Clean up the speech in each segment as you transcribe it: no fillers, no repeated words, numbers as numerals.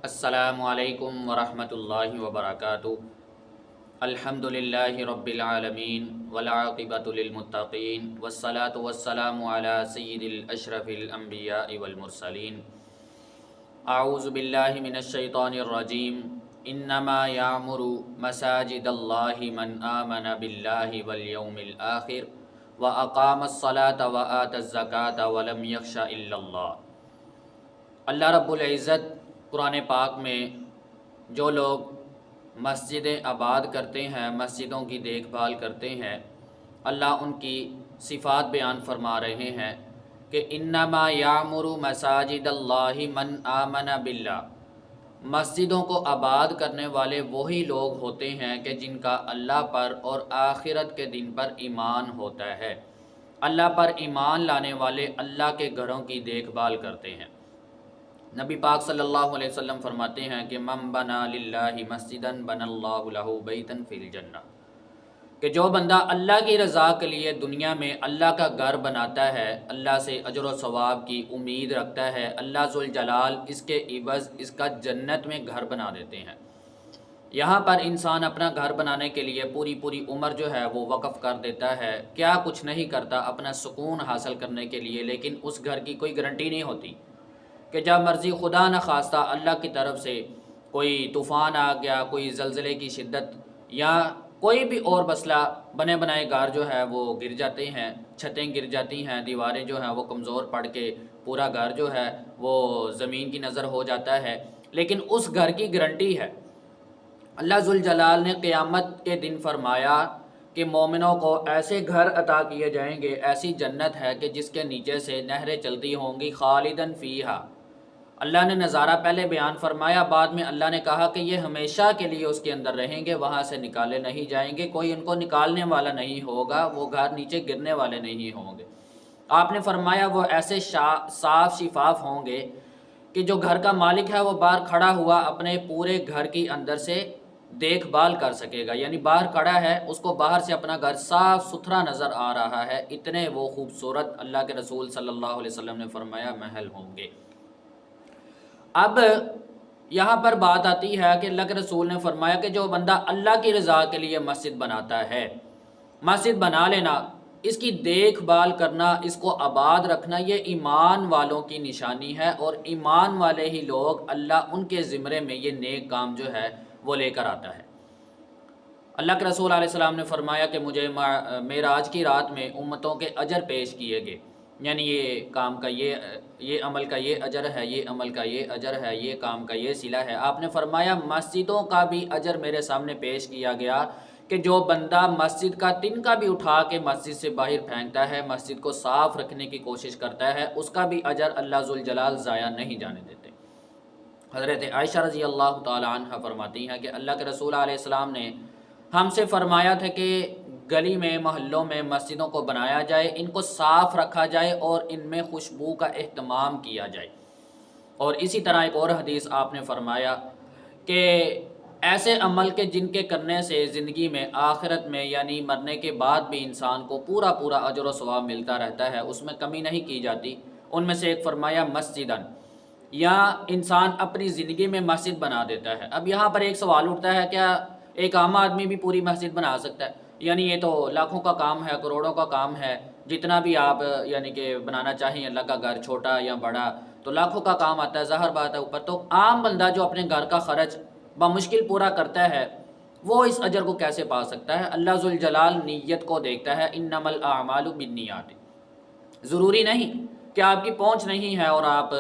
السلام علیکم ورحمۃ اللہ وبرکاتہ۔ الحمد للہ رب العالمین والعاقبۃ للمتقین والصلاة والسلام علی سید الاشرف الانبیاء والمرسلین۔ اعوذ باللہ من الشیطان الرجیم۔ انما یعمر مساجد اللہ من آمن باللہ والیوم الآخر واقام الصلاة وآت الزکاة ولم یخش الا اللہ۔ اللہ رب العزت قرآن پاک میں جو لوگ مسجدیں آباد کرتے ہیں، مسجدوں کی دیکھ بھال کرتے ہیں، اللہ ان کی صفات بیان فرما رہے ہیں کہ انما یعمر مساجد اللہ من آمن باللہ۔ مسجدوں کو آباد کرنے والے وہی لوگ ہوتے ہیں کہ جن کا اللہ پر اور آخرت کے دن پر ایمان ہوتا ہے۔ اللہ پر ایمان لانے والے اللہ کے گھروں کی دیکھ بھال کرتے ہیں۔ نبی پاک صلی اللہ علیہ وسلم فرماتے ہیں کہ من بنا للہ مسجدا بنى اللہ لہ بیتا فی الجنہ، کہ جو بندہ اللہ کی رضا کے لیے دنیا میں اللہ کا گھر بناتا ہے، اللہ سے اجر و ثواب کی امید رکھتا ہے، اللہ ذوالجلال اس کے عوض اس کا جنت میں گھر بنا دیتے ہیں۔ یہاں پر انسان اپنا گھر بنانے کے لیے پوری عمر جو ہے وہ وقف کر دیتا ہے، کیا کچھ نہیں کرتا اپنا سکون حاصل کرنے کے لیے، لیکن اس گھر کی کوئی گارنٹی نہیں ہوتی کہ جب مرضی خدا نہ خواستہ اللہ کی طرف سے کوئی طوفان آ گیا، کوئی زلزلے کی شدت یا کوئی بھی اور مسئلہ، بنے بنائے گھر جو ہے وہ گر جاتے ہیں، چھتیں گر جاتی ہیں، دیواریں جو ہیں وہ کمزور پڑ کے پورا گھر جو ہے وہ زمین کی نظر ہو جاتا ہے، لیکن اس گھر کی گارنٹی ہے۔ اللہ ذوالجلال نے قیامت کے دن فرمایا کہ مومنوں کو ایسے گھر عطا کیے جائیں گے، ایسی جنت ہے کہ جس کے نیچے سے نہریں چلتی ہوں گی، خالدن فیہا۔ اللہ نے نظارہ پہلے بیان فرمایا، بعد میں اللہ نے کہا کہ یہ ہمیشہ کے لیے اس کے اندر رہیں گے، وہاں سے نکالے نہیں جائیں گے، کوئی ان کو نکالنے والا نہیں ہوگا، وہ گھر نیچے گرنے والے نہیں ہوں گے۔ آپ نے فرمایا وہ ایسے صاف شفاف ہوں گے کہ جو گھر کا مالک ہے وہ باہر کھڑا ہوا اپنے پورے گھر کی اندر سے دیکھ بھال کر سکے گا، یعنی باہر کھڑا ہے، اس کو باہر سے اپنا گھر صاف ستھرا نظر آ رہا ہے، اتنے وہ خوبصورت اللہ کے رسول صلی اللہ علیہ وسلم نے فرمایا محل ہوں گے۔ اب یہاں پر بات آتی ہے کہ اللہ کے رسول نے فرمایا کہ جو بندہ اللہ کی رضا کے لیے مسجد بناتا ہے، مسجد بنا لینا، اس کی دیکھ بھال کرنا، اس کو آباد رکھنا، یہ ایمان والوں کی نشانی ہے، اور ایمان والے ہی لوگ اللہ ان کے زمرے میں یہ نیک کام جو ہے وہ لے کر آتا ہے۔ اللہ کے رسول علیہ السلام نے فرمایا کہ مجھے معراج کی رات میں امتوں کے اجر پیش کیے گئے، یعنی یہ کام کا یہ عمل کا یہ اجر ہے، یہ عمل کا یہ اجر ہے، یہ کام کا یہ صلہ ہے۔ آپ نے فرمایا مسجدوں کا بھی اجر میرے سامنے پیش کیا گیا کہ جو بندہ مسجد کا تنکا بھی اٹھا کے مسجد سے باہر پھینکتا ہے، مسجد کو صاف رکھنے کی کوشش کرتا ہے، اس کا بھی اجر اللہ ذوالجلال ضائع نہیں جانے دیتے۔ حضرت عائشہ رضی اللہ تعالی عنہ فرماتی ہیں کہ اللہ کے رسول علیہ السلام نے ہم سے فرمایا تھا کہ گلی میں، محلوں میں مسجدوں کو بنایا جائے، ان کو صاف رکھا جائے اور ان میں خوشبو کا اہتمام کیا جائے۔ اور اسی طرح ایک اور حدیث آپ نے فرمایا کہ ایسے عمل کے جن کے کرنے سے زندگی میں، آخرت میں، یعنی مرنے کے بعد بھی انسان کو پورا اجر و ثواب ملتا رہتا ہے، اس میں کمی نہیں کی جاتی۔ ان میں سے ایک فرمایا مسجدن، یا انسان اپنی زندگی میں مسجد بنا دیتا ہے۔ اب یہاں پر ایک سوال اٹھتا ہے، کیا ایک عام آدمی بھی پوری مسجد بنا سکتا ہے؟ یعنی یہ تو لاکھوں کا کام ہے، کروڑوں کا کام ہے، جتنا بھی آپ یعنی کہ بنانا چاہیں اللہ کا گھر، چھوٹا یا بڑا، تو لاکھوں کا کام آتا ہے، ظاہر بات ہے اوپر۔ تو عام بندہ جو اپنے گھر کا خرچ بمشکل پورا کرتا ہے، وہ اس اجر کو کیسے پا سکتا ہے؟ اللہ ذوالجلال نیت کو دیکھتا ہے، انما الاعمال بالنیات۔ ضروری نہیں کہ آپ کی پہنچ نہیں ہے اور آپ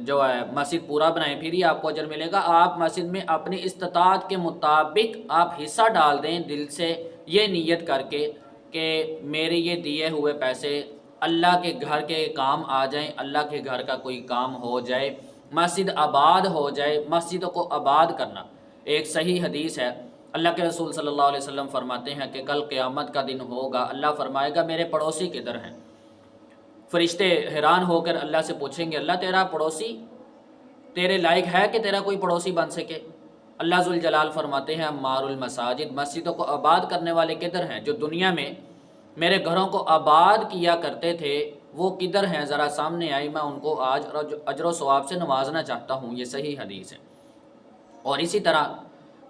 جو ہے مسجد پورا بنائیں پھر ہی آپ کو اجر ملے گا۔ آپ مسجد میں اپنی استطاعت کے مطابق آپ حصہ ڈال دیں، دل سے یہ نیت کر کے کہ میرے یہ دیے ہوئے پیسے اللہ کے گھر کے کام آ جائیں، اللہ کے گھر کا کوئی کام ہو جائے، مسجد آباد ہو جائے۔ مسجدوں کو آباد کرنا ایک صحیح حدیث ہے، اللہ کے رسول صلی اللہ علیہ وسلم فرماتے ہیں کہ کل قیامت کا دن ہوگا، اللہ فرمائے گا میرے پڑوسی کدھر ہیں؟ فرشتے حیران ہو کر اللہ سے پوچھیں گے، اللہ تیرا پڑوسی تیرے لائق ہے کہ تیرا کوئی پڑوسی بن سکے؟ اللہ ذوالجلال فرماتے ہیں عمار المساجد، مسجدوں کو آباد کرنے والے کدھر ہیں؟ جو دنیا میں میرے گھروں کو آباد کیا کرتے تھے وہ کدھر ہیں؟ ذرا سامنے آئی، میں ان کو آج اجر و ثواب سے نوازنا چاہتا ہوں۔ یہ صحیح حدیث ہے۔ اور اسی طرح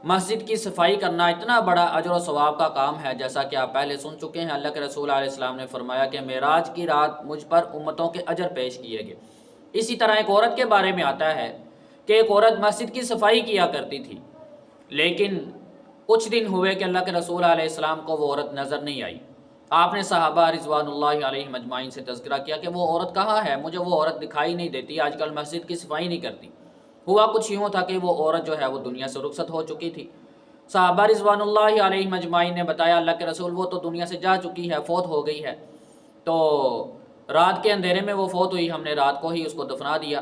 مسجد کی صفائی کرنا اتنا بڑا اجر و ثواب کا کام ہے، جیسا کہ آپ پہلے سن چکے ہیں۔ اللہ کے رسول علیہ السلام نے فرمایا کہ معراج کی رات مجھ پر امتوں کے اجر پیش کیے گئے۔ اسی طرح ایک عورت کے بارے میں آتا ہے کہ ایک عورت مسجد کی صفائی کیا کرتی تھی، لیکن کچھ دن ہوئے کہ اللہ کے رسول علیہ السلام کو وہ عورت نظر نہیں آئی۔ آپ نے صحابہ رضوان اللہ علیہم اجمعین سے تذکرہ کیا کہ وہ عورت کہاں ہے، مجھے وہ عورت دکھائی نہیں دیتی، آج کل مسجد کی صفائی نہیں کرتی۔ ہوا کچھ یوں تھا کہ وہ عورت جو ہے وہ دنیا سے رخصت ہو چکی تھی۔ صحابہ رضوان اللہ علیہم اجمعین نے بتایا اللہ کے رسول وہ تو دنیا سے جا چکی ہے، فوت ہو گئی ہے، تو رات کے اندھیرے میں وہ فوت ہوئی، ہم نے رات کو ہی اس کو دفنا دیا۔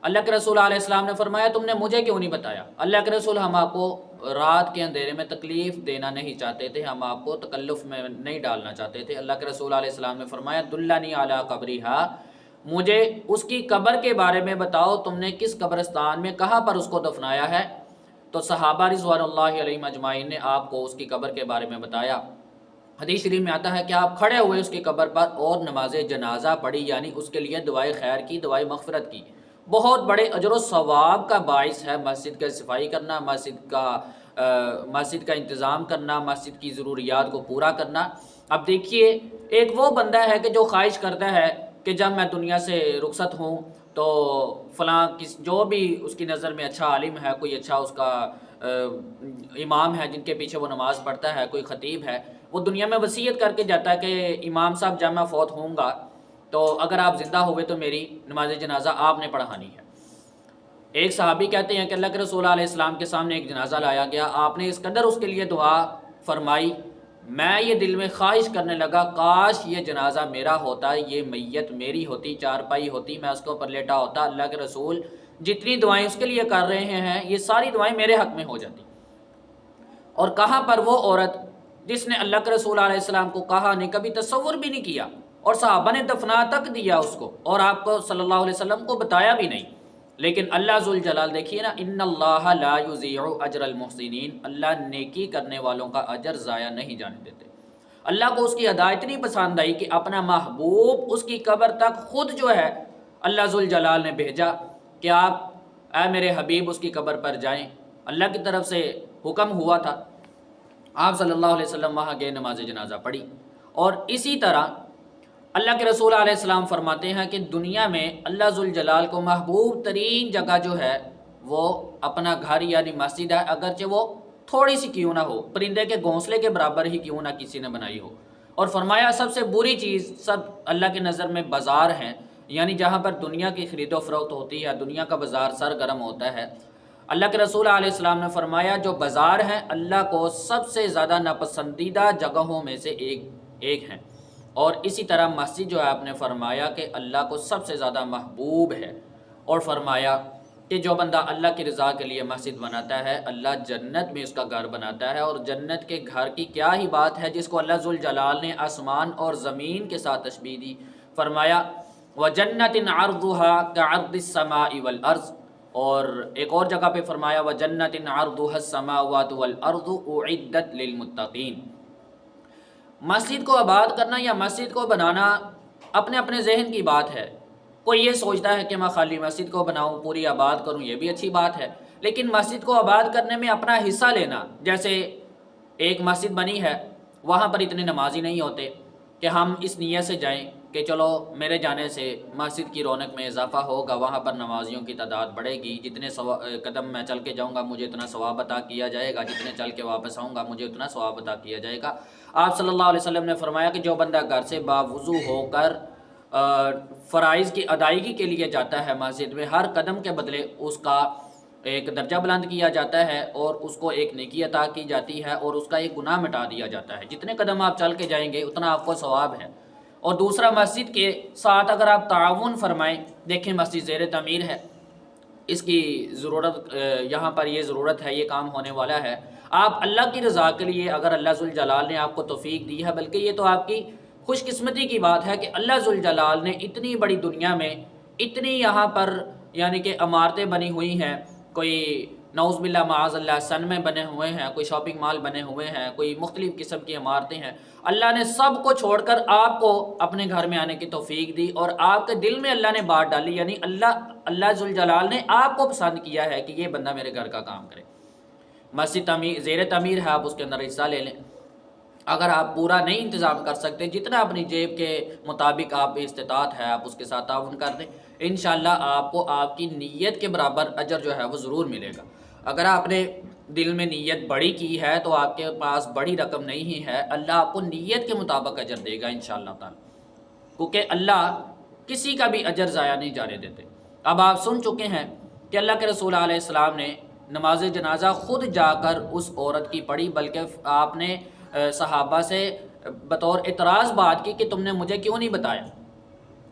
اللہ کے رسول علیہ السلام نے فرمایا تم نے مجھے کیوں نہیں بتایا؟ اللہ کے رسول ہم آپ کو رات کے اندھیرے میں تکلیف دینا نہیں چاہتے تھے، ہم آپ کو تکلف میں نہیں ڈالنا چاہتے تھے۔ اللہ کے رسول علیہ السلام نے فرمایا دلنی علی قبرہا، مجھے اس کی قبر کے بارے میں بتاؤ، تم نے کس قبرستان میں کہاں پر اس کو دفنایا ہے؟ تو صحابہ رضوان اللہ علیہم اجمعین نے آپ کو اس کی قبر کے بارے میں بتایا۔ حدیث شریف میں آتا ہے کہ آپ کھڑے ہوئے اس کی قبر پر اور نماز جنازہ پڑھی، یعنی اس کے لیے دعائے خیر کی، دعائے مغفرت کی۔ بہت بڑے اجر و ثواب کا باعث ہے مسجد کا صفائی کرنا، مسجد کا انتظام کرنا، مسجد کی ضروریات کو پورا کرنا۔ اب دیکھیے ایک وہ بندہ ہے کہ جو خواہش کرتا ہے کہ جب میں دنیا سے رخصت ہوں تو فلاں جو بھی اس کی نظر میں اچھا عالم ہے، کوئی اچھا اس کا امام ہے جن کے پیچھے وہ نماز پڑھتا ہے، کوئی خطیب ہے، وہ دنیا میں وصیت کر کے جاتا ہے کہ امام صاحب جب میں فوت ہوں گا تو اگر آپ زندہ ہوئے تو میری نماز جنازہ آپ نے پڑھانی ہے۔ ایک صحابی کہتے ہیں کہ اللہ کے رسول علیہ السلام کے سامنے ایک جنازہ لایا گیا، آپ نے اس قدر اس کے لیے دعا فرمائی، میں یہ دل میں خواہش کرنے لگا کاش یہ جنازہ میرا ہوتا، یہ میت میری ہوتی، چارپائی ہوتی، میں اس کے اوپر لیٹا ہوتا، اللہ کے رسول جتنی دعائیں اس کے لیے کر رہے ہیں یہ ساری دعائیں میرے حق میں ہو جاتی۔ اور کہاں پر وہ عورت جس نے اللہ کے رسول علیہ السلام کو کہا نہیں، کبھی تصور بھی نہیں کیا، اور صحابہ نے دفنا تک دیا اس کو، اور آپ کو صلی اللہ علیہ وسلم کو بتایا بھی نہیں، لیکن اللہ ذوالجلال دیکھیے نا، ان اللہ لا یضیع اجر المحسنین، اللہ نیکی کرنے والوں کا اجر ضائع نہیں جانے دیتے۔ اللہ کو اس کی ادا اتنی پسند آئی کہ اپنا محبوب اس کی قبر تک خود جو ہے اللہ ذوالجلال نے بھیجا کہ آپ اے میرے حبیب اس کی قبر پر جائیں۔ اللہ کی طرف سے حکم ہوا تھا، آپ صلی اللہ علیہ وسلم وہاں گئے، نماز جنازہ پڑھی۔ اور اسی طرح اللہ کے رسول علیہ السلام فرماتے ہیں کہ دنیا میں اللہ ذوالجلال کو محبوب ترین جگہ جو ہے وہ اپنا گھر یعنی مسجد ہے، اگرچہ وہ تھوڑی سی کیوں نہ ہو، پرندے کے گھونسلے کے برابر ہی کیوں نہ کسی نے بنائی ہو۔ اور فرمایا سب سے بری چیز سب اللہ کے نظر میں بازار ہیں، یعنی جہاں پر دنیا کی خرید و فروخت ہوتی ہے، دنیا کا بازار سرگرم ہوتا ہے۔ اللہ کے رسول علیہ السلام نے فرمایا جو بازار ہیں اللہ کو سب سے زیادہ ناپسندیدہ جگہوں میں سے ایک ہیں، اور اسی طرح مسجد جو ہے آپ نے فرمایا کہ اللہ کو سب سے زیادہ محبوب ہے، اور فرمایا کہ جو بندہ اللہ کی رضا کے لیے مسجد بناتا ہے اللہ جنت میں اس کا گھر بناتا ہے۔ اور جنت کے گھر کی کیا ہی بات ہے جس کو اللہ ذوالجلال نے آسمان اور زمین کے ساتھ تشبیہ دی، فرمایا وَجَنَّةٍ عَرْضُهَا كَعَرْضِ السَّمَاءِ وَالْأَرْضِ، اور ایک اور جگہ پہ فرمایا وَجَنَّةٍ عَرْضُهَا السَّمَاوَاتُ وَالْأَرْضُ أُعِدَّتْ لِلْمُتَّقِينَ۔ مسجد کو آباد کرنا یا مسجد کو بنانا اپنے اپنے ذہن کی بات ہے۔ کوئی یہ سوچتا ہے کہ میں خالی مسجد کو بناؤں، پوری آباد کروں، یہ بھی اچھی بات ہے، لیکن مسجد کو آباد کرنے میں اپنا حصہ لینا، جیسے ایک مسجد بنی ہے، وہاں پر اتنے نمازی نہیں ہوتے کہ ہم اس نیت سے جائیں کہ چلو میرے جانے سے مسجد کی رونق میں اضافہ ہوگا، وہاں پر نمازیوں کی تعداد بڑھے گی، جتنے قدم میں چل کے جاؤں گا مجھے اتنا ثواب عطا کیا جائے گا، جتنے چل کے واپس آؤں گا مجھے اتنا ثواب عطا کیا جائے گا۔ آپ صلی اللہ علیہ وسلم نے فرمایا کہ جو بندہ گھر سے باوضو ہو کر فرائض کی ادائیگی کے لیے جاتا ہے مسجد میں، ہر قدم کے بدلے اس کا ایک درجہ بلند کیا جاتا ہے، اور اس کو ایک نیکی عطا کی جاتی ہے، اور اس کا ایک گناہ مٹا دیا جاتا ہے۔ جتنے قدم آپ چل کے جائیں گے اتنا آپ کو ثواب ہے۔ اور دوسرا مسجد کے ساتھ اگر آپ تعاون فرمائیں، دیکھیں مسجد زیر تعمیر ہے، اس کی ضرورت یہاں پر یہ ضرورت ہے، یہ کام ہونے والا ہے، آپ اللہ کی رضا کے لیے اگر اللہ ذوالجلال نے آپ کو توفیق دی ہے، بلکہ یہ تو آپ کی خوش قسمتی کی بات ہے کہ اللہ ذوالجلال نے اتنی بڑی دنیا میں اتنی یہاں پر یعنی کہ عمارتیں بنی ہوئی ہیں، کوئی نعوذ باللہ معاذ اللہ سنمے بنے ہوئے ہیں، کوئی شاپنگ مال بنے ہوئے ہیں، کوئی مختلف قسم کی عمارتیں ہیں، اللہ نے سب کو چھوڑ کر آپ کو اپنے گھر میں آنے کی توفیق دی، اور آپ کے دل میں اللہ نے بات ڈالی، یعنی اللہ ذوالجلال نے آپ کو پسند کیا ہے کہ یہ بندہ میرے گھر کا کام کرے۔ مسجد زیر تعمیر ہے، آپ اس کے اندر حصہ لے لیں۔ اگر آپ پورا نہیں انتظام کر سکتے، جتنا اپنی جیب کے مطابق آپ استطاعت ہے آپ اس کے ساتھ تعاون کر دیں، انشاءاللہ آپ کو آپ کی نیت کے برابر اجر جو ہے وہ ضرور ملے گا۔ اگر آپ نے دل میں نیت بڑی کی ہے تو آپ کے پاس بڑی رقم نہیں ہے، اللہ آپ کو نیت کے مطابق اجر دے گا انشاءاللہ تعالی، کیونکہ اللہ کسی کا بھی اجر ضائع نہیں جانے دیتے۔ اب آپ سن چکے ہیں کہ اللہ کے رسول علیہ السلام نے نماز جنازہ خود جا کر اس عورت کی پڑھی، بلکہ آپ نے صحابہ سے بطور اعتراض بات کی کہ تم نے مجھے کیوں نہیں بتایا؟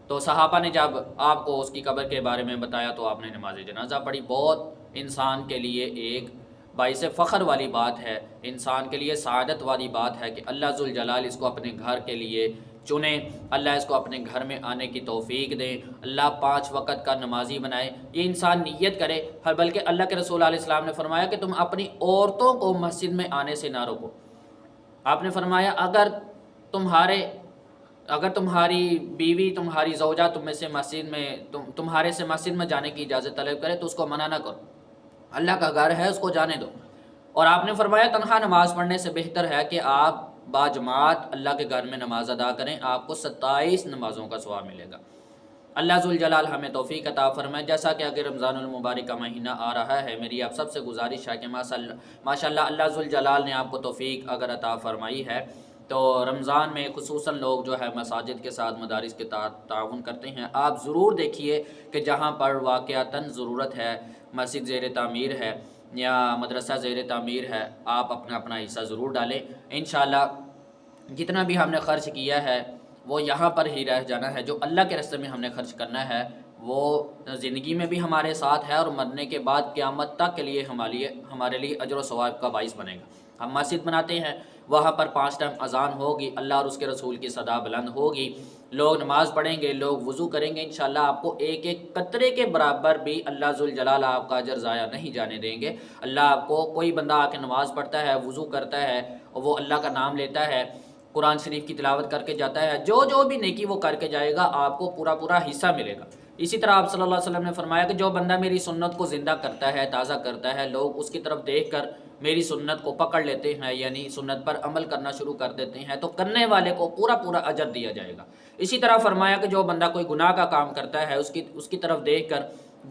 تو صحابہ نے جب آپ کو اس کی قبر کے بارے میں بتایا تو آپ نے نماز جنازہ پڑھی۔ بہت انسان کے لیے ایک باعث فخر والی بات ہے، انسان کے لیے سعادت والی بات ہے کہ اللہ ذوالجلال اس کو اپنے گھر کے لیے چنے، اللہ اس کو اپنے گھر میں آنے کی توفیق دے، اللہ 5 وقت کا نمازی بنائے، یہ انسان نیت کرے۔ بلکہ اللہ کے رسول علیہ السلام نے فرمایا کہ تم اپنی عورتوں کو مسجد میں آنے سے نہ روکو۔ آپ نے فرمایا اگر تمہاری بیوی، تمہاری زوجہ تمہارے سے مسجد میں جانے کی اجازت طلب کرے تو اس کو منع نہ کرو، اللہ کا گھر ہے، اس کو جانے دو۔ اور آپ نے فرمایا تنہا نماز پڑھنے سے بہتر ہے کہ آپ باجماعت اللہ کے گھر میں نماز ادا کریں، آپ کو 27 نمازوں کا ثواب ملے گا۔ اللہ ذوالجلال ہمیں توفیق عطا فرمائے۔ جیسا کہ اگر رمضان المبارک کا مہینہ آ رہا ہے، میری آپ سب سے گزارش ہے کہ ماشاءاللہ اللہ ذوالجلال نے آپ کو توفیق اگر عطا فرمائی ہے تو رمضان میں خصوصاً لوگ جو ہے مساجد کے ساتھ مدارس کے تعاون کرتے ہیں۔ آپ ضرور دیکھیے کہ جہاں پر واقعتاً ضرورت ہے، مسجد زیر تعمیر ہے یا مدرسہ زیر تعمیر ہے، آپ اپنا حصہ ضرور ڈالیں۔ انشاءاللہ جتنا بھی ہم نے خرچ کیا ہے وہ یہاں پر ہی رہ جانا ہے، جو اللہ کے راستے میں ہم نے خرچ کرنا ہے وہ زندگی میں بھی ہمارے ساتھ ہے، اور مرنے کے بعد قیامت تک کے لیے ہمارے لیے اجر و ثواب کا باعث بنے گا۔ ہم مسجد بناتے ہیں، وہاں پر 5 ٹائم اذان ہوگی، اللہ اور اس کے رسول کی صدا بلند ہوگی، لوگ نماز پڑھیں گے، لوگ وضو کریں گے، انشاءاللہ آپ کو ایک ایک قطرے کے برابر بھی اللہ ذوالجلال آپ کا اجر ضائع نہیں جانے دیں گے۔ اللہ آپ کو، کوئی بندہ آ کے نماز پڑھتا ہے، وضو کرتا ہے اور وہ اللہ کا نام لیتا ہے، قرآن شریف کی تلاوت کر کے جاتا ہے، جو بھی نیکی وہ کر کے جائے گا آپ کو پورا حصہ ملے گا۔ اسی طرح آپ صلی اللہ علیہ وسلم نے فرمایا کہ جو بندہ میری سنت کو زندہ کرتا ہے، تازہ کرتا ہے، لوگ اس کی طرف دیکھ کر میری سنت کو پکڑ لیتے ہیں، یعنی سنت پر عمل کرنا شروع کر دیتے ہیں، تو کرنے والے کو پورا اجر دیا جائے گا۔ اسی طرح فرمایا کہ جو بندہ کوئی گناہ کا کام کرتا ہے، اس کی طرف دیکھ کر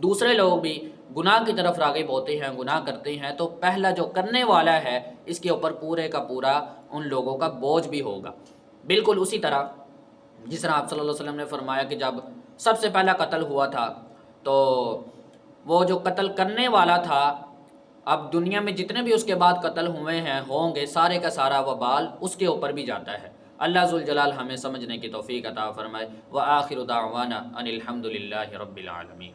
دوسرے لوگ بھی گناہ کی طرف راغب ہوتے ہیں، گناہ کرتے ہیں، تو پہلا جو کرنے والا ہے اس کے اوپر پورے کا پورا ان لوگوں کا بوجھ بھی ہوگا۔ بالکل اسی طرح جس طرح آپ صلی اللہ علیہ وسلم نے فرمایا کہ جب سب سے پہلا قتل ہوا تھا تو وہ جو قتل کرنے والا تھا، اب دنیا میں جتنے بھی اس کے بعد قتل ہوئے ہیں ہوں گے، سارے کا سارا وبال اس کے اوپر بھی جاتا ہے۔ اللہ ذوالجلال ہمیں سمجھنے کی توفیق عطا فرمائے۔ وآخر دعوانا ان الحمد للہ رب العالمین۔